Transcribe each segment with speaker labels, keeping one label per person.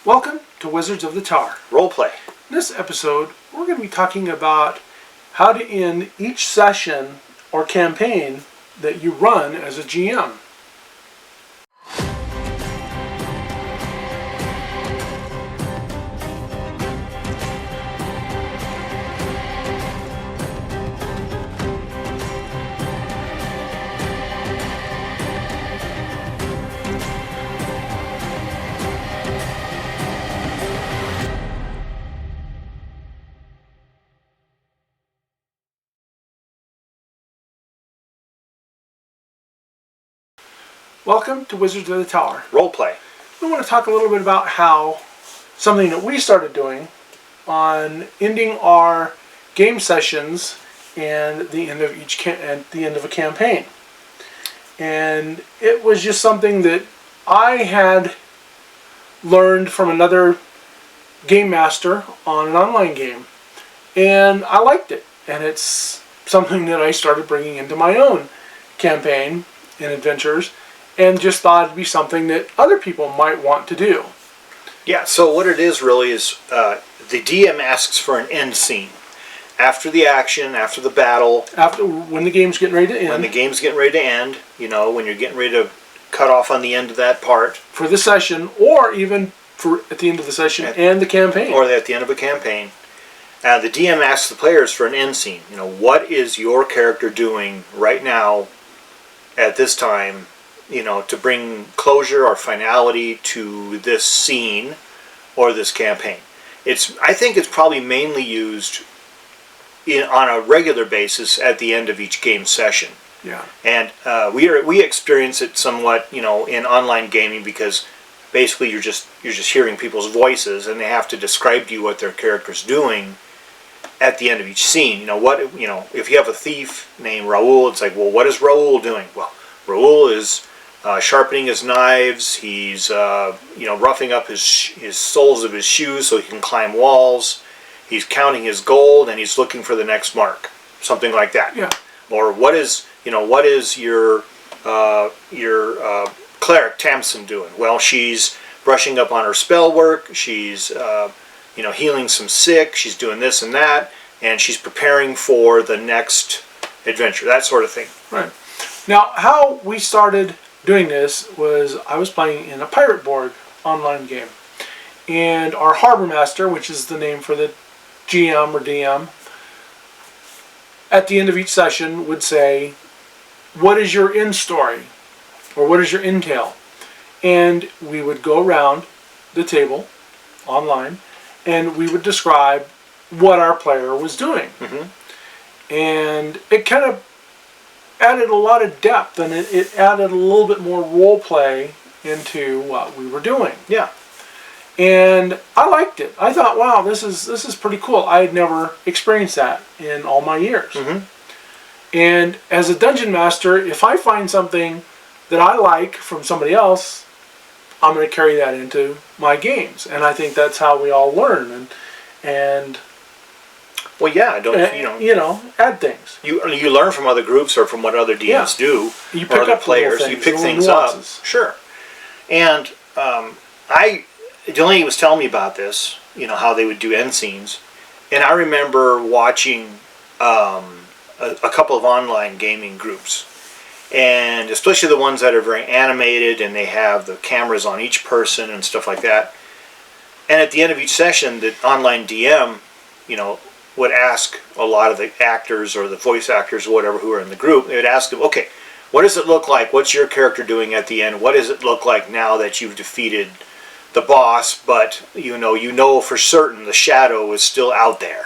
Speaker 1: Welcome to Wizards of the Tower.
Speaker 2: Roleplay.
Speaker 1: In this episode, we're going to be talking about how to end each session or campaign that you run as a GM. Welcome to Wizards of the Tower.
Speaker 2: Roleplay.
Speaker 1: We want to talk a little bit about how something that we started doing on ending our game sessions and the end of at the end of a campaign. And it was just something that I had learned from another game master on an online game, and I liked it. And it's something that I started bringing into my own campaign and adventures, and just thought it'd be something that other people might want to do.
Speaker 2: Yeah, so what it is really is the DM asks for an end scene. After the action, after the battle.
Speaker 1: When the game's getting ready to end.
Speaker 2: When the game's getting ready to end, when you're getting ready to cut off on the end of that part.
Speaker 1: For the session, or even for at the end of the session and the campaign.
Speaker 2: Or at the end of a campaign. The DM asks the players for an end scene. What is your character doing right now at this time, to bring closure or finality to this scene or this campaign. I think it's probably mainly used on a regular basis at the end of each game session.
Speaker 1: Yeah.
Speaker 2: And we experience it somewhat, in online gaming, because basically you're just hearing people's voices and they have to describe to you what their character's doing at the end of each scene. If you have a thief named Raul, it's like, well, what is Raul doing? Well, Raul is sharpening his knives. He's roughing up his soles of his shoes so he can climb walls. He's counting his gold and he's looking for the next mark, something like that.
Speaker 1: Yeah.
Speaker 2: Or what is your cleric Tamsin doing? Well, she's brushing up on her spell work. She's healing some sick. She's doing this and that, and she's preparing for the next adventure. That sort of thing.
Speaker 1: Right. Now, how we started doing this was I was playing in a pirate board online game, and our harbor master, which is the name for the GM or DM, at the end of each session would say, what is your end story, or what is your intel? And we would go around the table online and we would describe what our player was doing.
Speaker 2: Mm-hmm.
Speaker 1: And it kind of added a lot of depth, and it added a little bit more role play into what we were doing.
Speaker 2: Yeah.
Speaker 1: And I liked it. I thought, wow, this is pretty cool. I had never experienced that in all my years.
Speaker 2: Mm-hmm.
Speaker 1: And as a dungeon master, if I find something that I like from somebody else, I'm going to carry that into my games. And I think that's how we all learn. And
Speaker 2: well, yeah,
Speaker 1: add things.
Speaker 2: You learn from other groups or from what other DMs do.
Speaker 1: You pick up
Speaker 2: players. You pick things up. Sure. And Delaney was telling me about this. How they would do end scenes, and I remember watching a couple of online gaming groups, and especially the ones that are very animated and they have the cameras on each person and stuff like that. And at the end of each session, the online DM, would ask a lot of the actors or the voice actors or whatever who are in the group, they would ask them, okay, what does it look like? What's your character doing at the end? What does it look like now that you've defeated the boss, but you know for certain the shadow is still out there?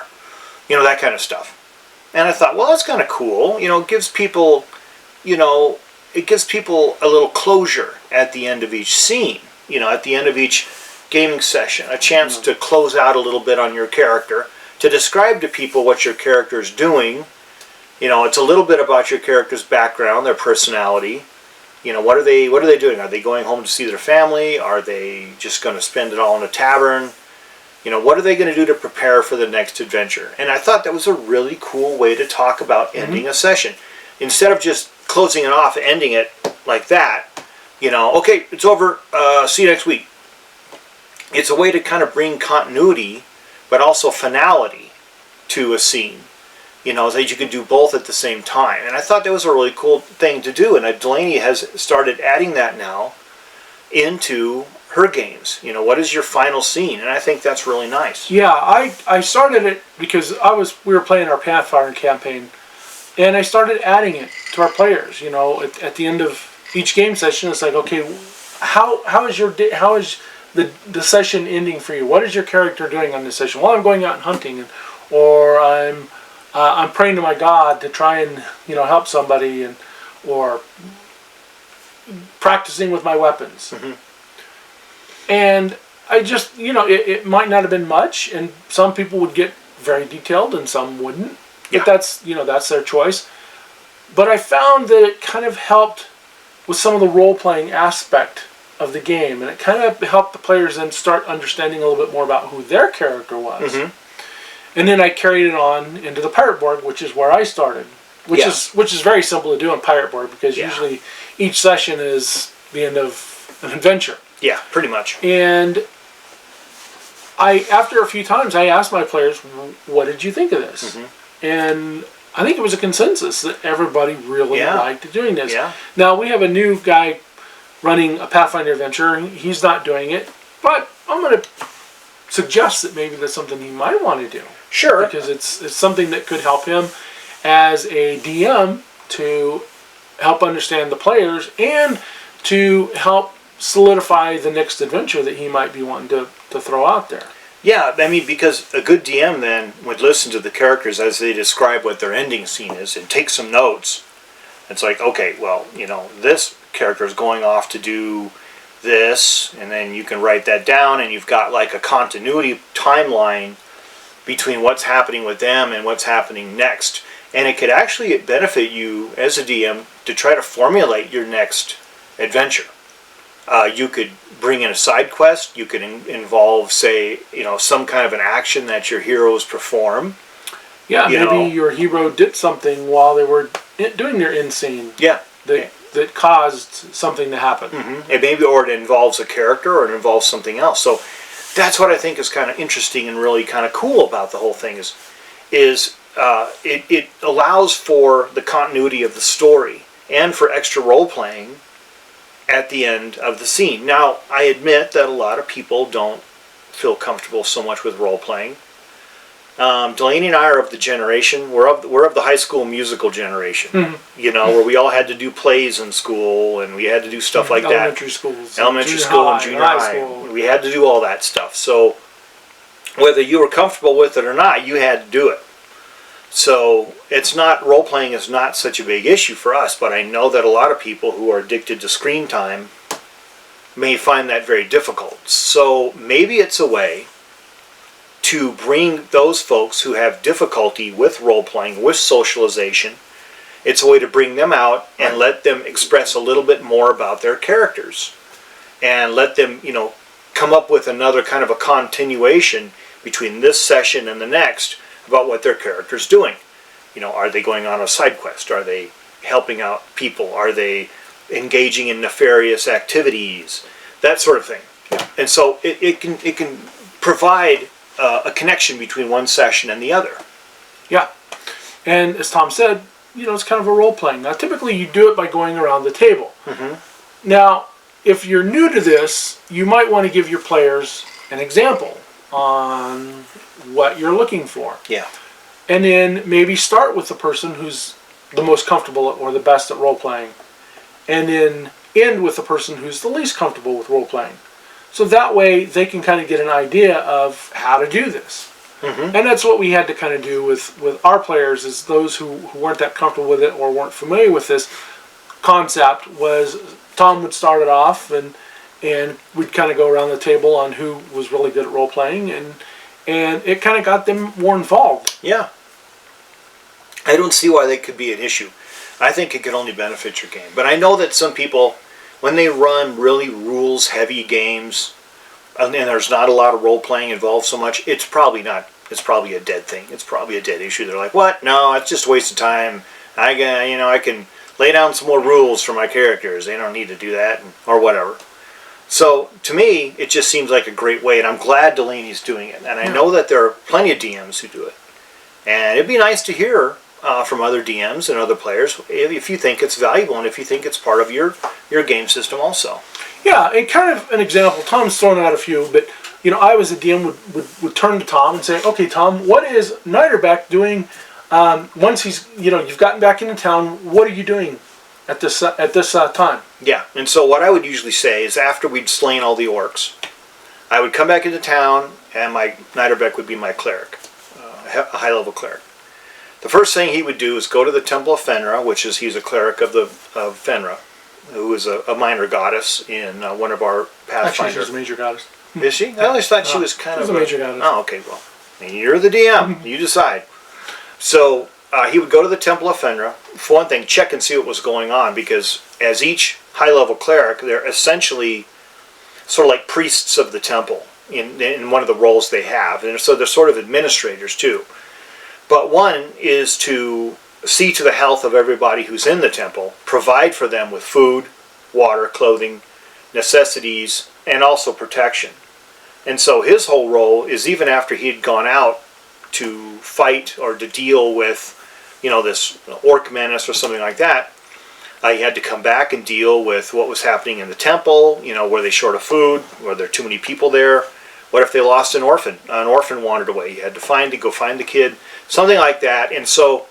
Speaker 2: That kind of stuff. And I thought, well, that's kind of cool. It gives people, a little closure at the end of each scene, at the end of each gaming session, a chance to close out a little bit on your character, to describe to people what your character is doing. It's a little bit about your character's background, their personality. What are they doing? Are they going home to see their family? Are they just going to spend it all in a tavern? What are they going to do to prepare for the next adventure? And I thought that was a really cool way to talk about ending a session. Instead of just closing it off, ending it like that, okay, it's over, see you next week. it's a way to kind of bring continuity, but also finality to a scene. That you can do both at the same time. And I thought that was a really cool thing to do. And Delaney has started adding that now into her games. What is your final scene? And I think that's really nice.
Speaker 1: Yeah, I started it because we were playing our Pathfinder campaign, and I started adding it to our players. At the end of each game session, it's like, okay, how is the session ending for you? What is your character doing on this session? Well, I'm going out and hunting, or I'm praying to my God to try and help somebody, or practicing with my weapons.
Speaker 2: Mm-hmm.
Speaker 1: And I just it might not have been much, and some people would get very detailed and some wouldn't. But that's their choice. But I found that it kind of helped with some of the role-playing aspect of the game, and it kind of helped the players then start understanding a little bit more about who their character was.
Speaker 2: Mm-hmm.
Speaker 1: And then I carried it on into the Pirate Board, which is where I started, which is very simple to do on Pirate Board, because usually each session is the end of an adventure.
Speaker 2: Yeah, pretty much.
Speaker 1: And after a few times, I asked my players, "What did you think of this?"
Speaker 2: Mm-hmm.
Speaker 1: And I think it was a consensus that everybody really liked doing this.
Speaker 2: Yeah.
Speaker 1: Now, we have a new guy running a Pathfinder adventure, and he's not doing it, but I'm going to suggest that maybe that's something he might want to do.
Speaker 2: Sure.
Speaker 1: Because it's something that could help him as a DM to help understand the players and to help solidify the next adventure that he might be wanting to throw out there.
Speaker 2: Yeah, because a good DM then would listen to the characters as they describe what their ending scene is and take some notes. It's like, okay, well, this character is going off to do this, and then you can write that down, and you've got like a continuity timeline between what's happening with them and what's happening next. And it could actually benefit you as a DM to try to formulate your next adventure. You could bring in a side quest. You could involve, say, some kind of an action that your heroes perform.
Speaker 1: Yeah, maybe your hero did something while they were doing their end scene.
Speaker 2: Yeah.
Speaker 1: That caused something to happen.
Speaker 2: Mm-hmm. And maybe, or it involves a character, or it involves something else. So that's what I think is kind of interesting and really kind of cool about the whole thing is it allows for the continuity of the story and for extra role playing at the end of the scene. Now, I admit that a lot of people don't feel comfortable so much with role playing. Delaney and I are of the generation. We're of the high school musical generation. Mm-hmm. Where we all had to do plays in school, and we had to do stuff like
Speaker 1: elementary
Speaker 2: that.
Speaker 1: Schools,
Speaker 2: elementary school, and junior high. We had to do all that stuff. So whether you were comfortable with it or not, you had to do it. So role playing is not such a big issue for us. But I know that a lot of people who are addicted to screen time may find that very difficult. So maybe it's a way to bring those folks who have difficulty with role-playing, with socialization. It's a way to bring them out and let them express a little bit more about their characters. And let them, come up with another kind of a continuation between this session and the next about what their character's doing. Are they going on a side quest? Are they helping out people? Are they engaging in nefarious activities? That sort of thing. Yeah. And so it can provide a connection between one session and the other.
Speaker 1: Yeah. And as Tom said, it's kind of a role-playing. Now, typically you do it by going around the table. Mm-hmm. Now, if you're new to this, you might want to give your players an example on what you're looking for.
Speaker 2: Yeah.
Speaker 1: And then maybe start with the person who's the most comfortable or the best at role-playing. And then end with the person who's the least comfortable with role-playing. So that way they can kind of get an idea of how to do this. Mm-hmm. And that's what we had to kind of do with our players, is those who weren't that comfortable with it or weren't familiar with this concept, was Tom would start it off and we'd kind of go around the table on who was really good at role-playing, and it kind of got them more involved.
Speaker 2: Yeah. I don't see why that could be an issue. I think it could only benefit your game. But I know that some people, when they run really rules-heavy games, and there's not a lot of role-playing involved so much, it's probably a dead thing. It's probably a dead issue. They're like, what? No, it's just a waste of time. I can lay down some more rules for my characters. They don't need to do that, or whatever. So to me, it just seems like a great way, and I'm glad Delaney's doing it. And I know that there are plenty of DMs who do it. And it'd be nice to hear from other DMs and other players if you think it's valuable and if you think it's part of your game system also.
Speaker 1: Yeah, and kind of an example. Tom's thrown out a few, but I was a DM would turn to Tom and say, "Okay, Tom, what is Niederbeck doing once he's you've gotten back into town? What are you doing at this time?"
Speaker 2: Yeah, and so what I would usually say is after we'd slain all the orcs, I would come back into town, and my Niederbeck would be my cleric, a high-level cleric. The first thing he would do is go to the Temple of Fenra, he's a cleric of Fenra, who is a minor goddess in one of our Pathfinder.
Speaker 1: Actually, she's a major goddess.
Speaker 2: Is she? I always thought she was kind of
Speaker 1: a major goddess.
Speaker 2: Oh, okay, well, you're the DM. You decide. So he would go to the Temple of Fenra. For one thing, check and see what was going on, because as each high-level cleric, they're essentially sort of like priests of the temple in one of the roles they have. And so they're sort of administrators, too. But one is to see to the health of everybody who's in the temple, provide for them with food, water, clothing, necessities, and also protection. And so his whole role is, even after he'd gone out to fight or to deal with, this orc menace or something like that, he had to come back and deal with what was happening in the temple. Were they short of food? Were there too many people there? What if they lost an orphan? An orphan wandered away. He had to go find the kid, something like that. And so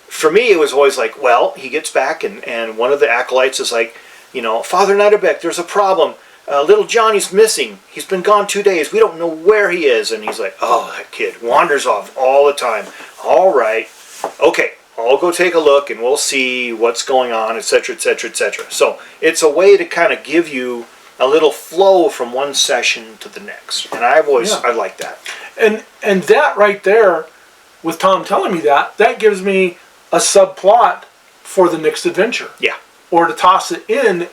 Speaker 2: for me, it was always like, well, he gets back and one of the acolytes is like, Father Niederbeck, there's a problem. Little Johnny's missing. He's been gone 2 days. We don't know where he is. And he's like, oh, that kid wanders off all the time. All right. Okay, I'll go take a look and we'll see what's going on, etc., etc., etc. So it's a way to kind of give you a little flow from one session to the next. And I like that.
Speaker 1: And that right there, with Tom telling me that gives me a subplot for the next adventure.
Speaker 2: Yeah.
Speaker 1: Or to toss it in,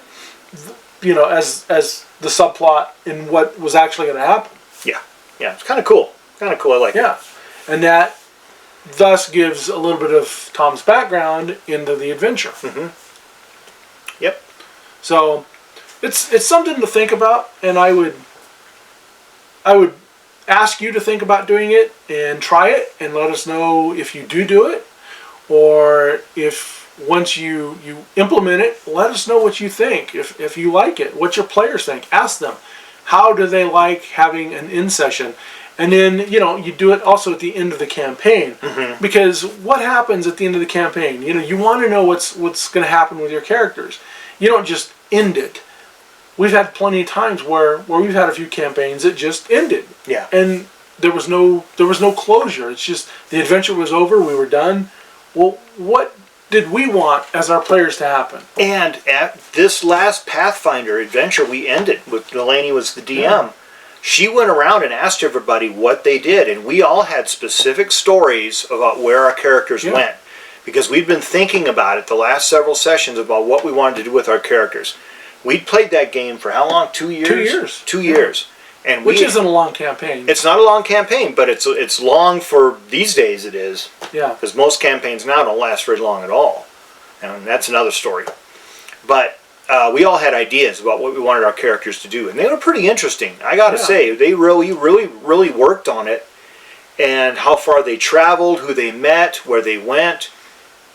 Speaker 1: as the subplot in what was actually going to happen.
Speaker 2: Yeah. Yeah. It's kind of cool. I like it.
Speaker 1: Yeah. And that thus gives a little bit of Tom's background into the adventure.
Speaker 2: Mm-hmm. Yep.
Speaker 1: So it's something to think about, and I would ask you to think about doing it and try it and let us know if you do it, or if once you implement it, let us know what you think. If you like it, what your players think. Ask them, how do they like having an in-session? And then, you do it also at the end of the campaign.
Speaker 2: Mm-hmm.
Speaker 1: Because what happens at the end of the campaign? You want to know what's going to happen with your characters. You don't just end it. We've had plenty of times where we've had a few campaigns that just ended.
Speaker 2: Yeah.
Speaker 1: And there was no closure. It's just the adventure was over, we were done. Well, what did we want as our players to happen?
Speaker 2: And at this last Pathfinder adventure we ended with, Delaney was the DM. Yeah. She went around and asked everybody what they did, and we all had specific stories about where our characters went, because we'd been thinking about it the last several sessions about what we wanted to do with our characters. We'd played that game for how long? 2 years?
Speaker 1: 2 years.
Speaker 2: 2 years. And
Speaker 1: which isn't a long campaign.
Speaker 2: It's not a long campaign, but it's long for these days. It is.
Speaker 1: Yeah.
Speaker 2: Because most campaigns now don't last very long at all, and that's another story. But we all had ideas about what we wanted our characters to do, and they were pretty interesting. I got to say, they really worked on it, and how far they traveled, who they met, where they went.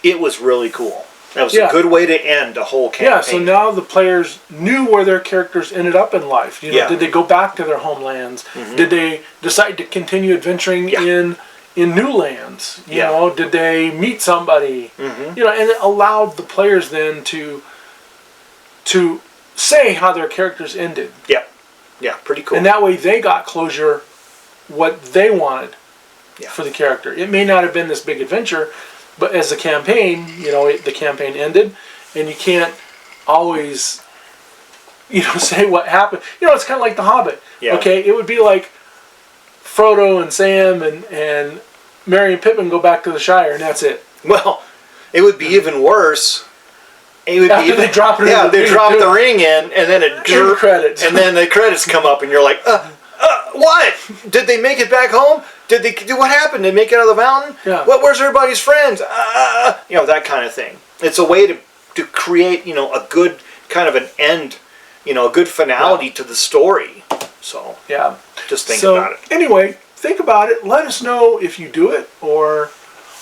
Speaker 2: It was really cool. That was a good way to end a whole campaign.
Speaker 1: Yeah, so now the players knew where their characters ended up in life. Did they go back to their homelands? Mm-hmm. Did they decide to continue adventuring in new lands? You know, did they meet somebody? Mm-hmm. And it allowed the players then to say how their characters ended.
Speaker 2: Yeah. Yeah, pretty cool.
Speaker 1: And that way they got closure what they wanted for the character. It may not have been this big adventure, but as a campaign, the campaign ended, and you can't always, say what happened. It's kind of like The Hobbit.
Speaker 2: Yeah.
Speaker 1: Okay, it would be like Frodo and Sam and Merry and Pippin go back to the Shire, and that's it.
Speaker 2: Well, it would be even worse. It would
Speaker 1: After they drop it in.
Speaker 2: Yeah, they drop the ring in, and then it
Speaker 1: credits,
Speaker 2: and then the credits come up, and you're like, what? Did they make it back home? Did they do what happened? Did they make it out of the mountain?
Speaker 1: Yeah.
Speaker 2: Where's everybody's friends? That kind of thing. It's a way to create, a good kind of an end a good finality to the story. So
Speaker 1: Yeah.
Speaker 2: just think
Speaker 1: So
Speaker 2: about it.
Speaker 1: anyway, think about it. Let us know if you do it or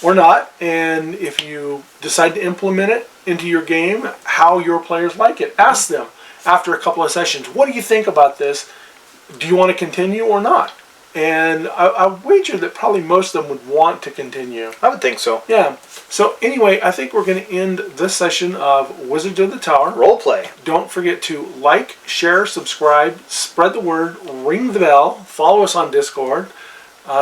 Speaker 1: not, and if you decide to implement it into your game, how your players like it. Ask them after a couple of sessions, what do you think about this? Do you want to continue or not? And I wager that probably most of them would want to continue.
Speaker 2: I would think so.
Speaker 1: Yeah. So anyway, I think we're going to end this session of Wizards of the Tower.
Speaker 2: Role play.
Speaker 1: Don't forget to like, share, subscribe, spread the word, ring the bell, follow us on Discord,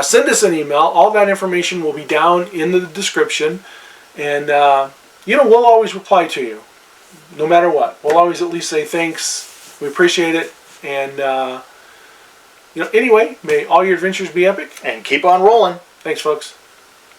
Speaker 1: send us an email. All that information will be down in the description. And, we'll always reply to you, no matter what. We'll always at least say thanks. We appreciate it. And, anyway, may all your adventures be epic.
Speaker 2: And keep on rolling.
Speaker 1: Thanks, folks.